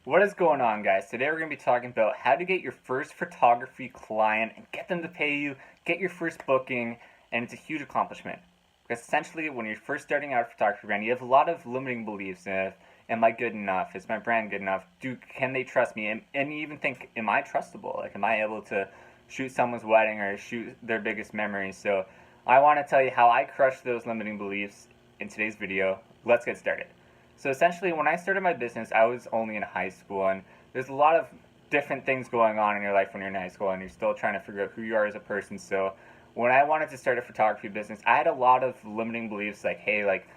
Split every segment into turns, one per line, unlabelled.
What is going on, guys? Today we're going to be talking about how to get your first photography client and get them to pay you, get your first booking, and it's a huge accomplishment. Because essentially, when you're first starting out a photography brand, you have a lot of limiting beliefs. Am I good enough? Is my brand good enough? Can they trust me? And you even think, am I trustable? Like, am I able to shoot someone's wedding or shoot their biggest memories? So I want to tell you how I crushed those limiting beliefs in today's video. Let's get started. So essentially, when I started my business, I was only in high school, and there's a lot of different things going on in your life when you're in high school, and you're still trying to figure out who you are as a person. So when I wanted to start a photography business, I had a lot of limiting beliefs, like, hey, like,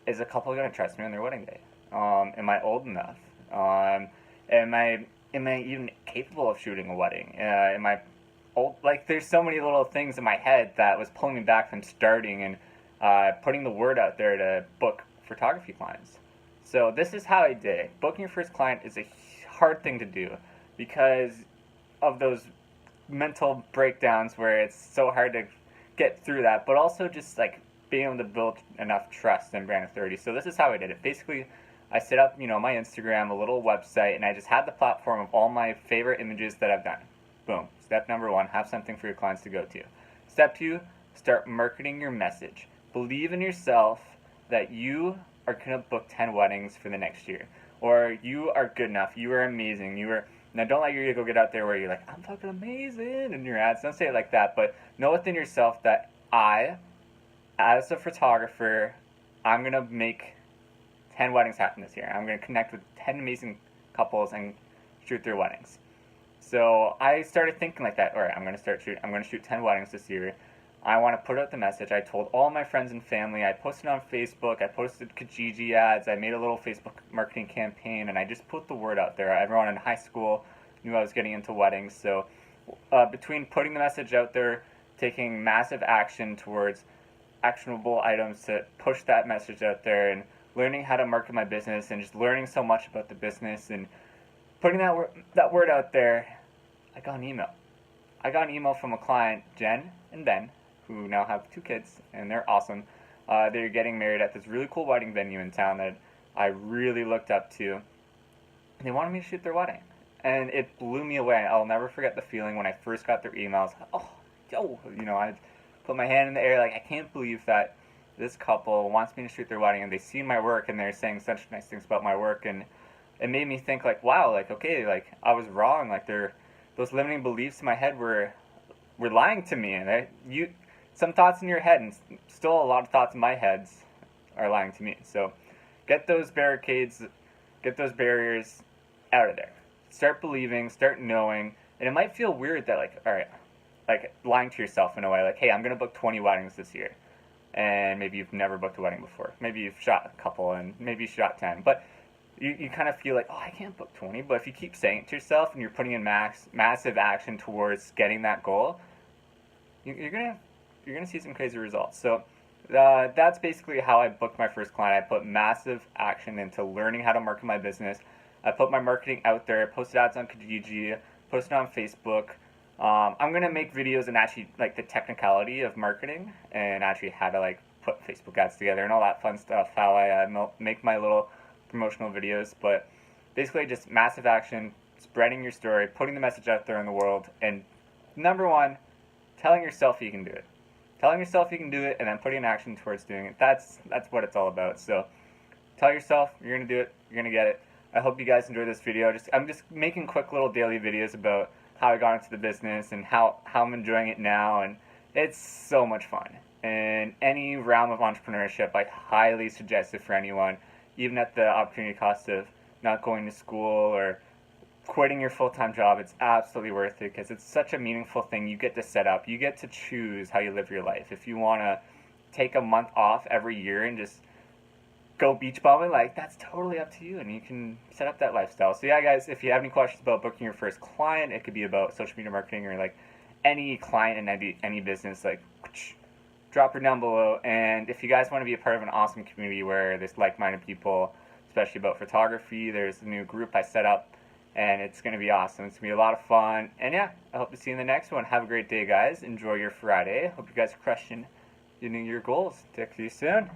is a couple gonna trust me on their wedding day? Am I old enough? Am I even capable of shooting a wedding? Am I old? Like, there's so many little things in my head that was pulling me back from starting and putting the word out there to book photography clients. So this is how I did it. Booking your first client is a hard thing to do because of those mental breakdowns where it's so hard to get through that, but also just like being able to build enough trust and brand authority. So this is how I did it. Basically, I set up, my Instagram, a little website, and I just had the platform of all my favorite images that I've done. Boom. Step number one, have something for your clients to go to. Step two, start marketing your message. Believe in yourself that you are going to book 10 weddings for the next year. Or you are good enough. You are amazing. Now, don't let your ego get out there where you're like, I'm fucking amazing in your ads. Don't say it like that. But know within yourself that as a photographer, I'm going to make 10 weddings happen this year. I'm going to connect with 10 amazing couples and shoot their weddings. So I started thinking like that. All right, I'm going to shoot 10 weddings this year. I want to put out the message. I told all my friends and family. I posted on Facebook. I posted Kijiji ads. I made a little Facebook marketing campaign, and I just put the word out there. Everyone in high school knew I was getting into weddings. So between putting the message out there, taking massive action towards actionable items to push that message out there, and learning how to market my business, and just learning so much about the business, and putting that word out there, I got an email. I got an email from a client, Jen and Ben, who now have 2 kids, and they're awesome. They're getting married at this really cool wedding venue in town that I really looked up to. And they wanted me to shoot their wedding. And it blew me away. I'll never forget the feeling when I first got their emails. I put my hand in the air like, I can't believe that this couple wants me to shoot their wedding, and they've seen my work, and they're saying such nice things about my work. And it made me think, like, wow, like, okay, like, I was wrong. Like, those limiting beliefs in my head were lying to me. And some thoughts in your head, and still a lot of thoughts in my head are lying to me. So get those barricades, get those barriers out of there. Start believing, start knowing. And it might feel weird that, like, all right, like lying to yourself in a way, like, hey, I'm going to book 20 weddings this year. And maybe you've never booked a wedding before. Maybe you've shot a couple, and maybe you shot 10. But you kind of feel like, oh, I can't book 20. But if you keep saying it to yourself and you're putting in massive action towards getting that goal, you're gonna see some crazy results. So that's basically how I booked my first client. I put massive action into learning how to market my business. I put my marketing out there. I posted ads on Kijiji, posted on Facebook. I'm gonna make videos and actually like the technicality of marketing and actually how to like put Facebook ads together and all that fun stuff. How I make my little promotional videos. But basically, just massive action, spreading your story, putting the message out there in the world, and number one, telling yourself you can do it. Telling yourself you can do it, and then putting action towards doing it. That's what it's all about. So tell yourself you're going to do it. You're going to get it. I hope you guys enjoyed this video. I'm just making quick little daily videos about how I got into the business and how I'm enjoying it now. And it's so much fun. And any realm of entrepreneurship, I highly suggest it for anyone, even at the opportunity cost of not going to school or quitting your full-time job. It's absolutely worth it because it's such a meaningful thing. You get to set up. You get to choose how you live your life. If you want to take a month off every year and just go beach bumming, like, that's totally up to you, and you can set up that lifestyle. So yeah, guys, if you have any questions about booking your first client, it could be about social media marketing or like any client in any business, like, drop her down below. And if you guys want to be a part of an awesome community where there's like-minded people, especially about photography, there's a new group I set up, and it's going to be awesome. It's going to be a lot of fun. And yeah, I hope to see you in the next one. Have a great day, guys. Enjoy your Friday. Hope you guys are crushing your goals. Talk to you soon.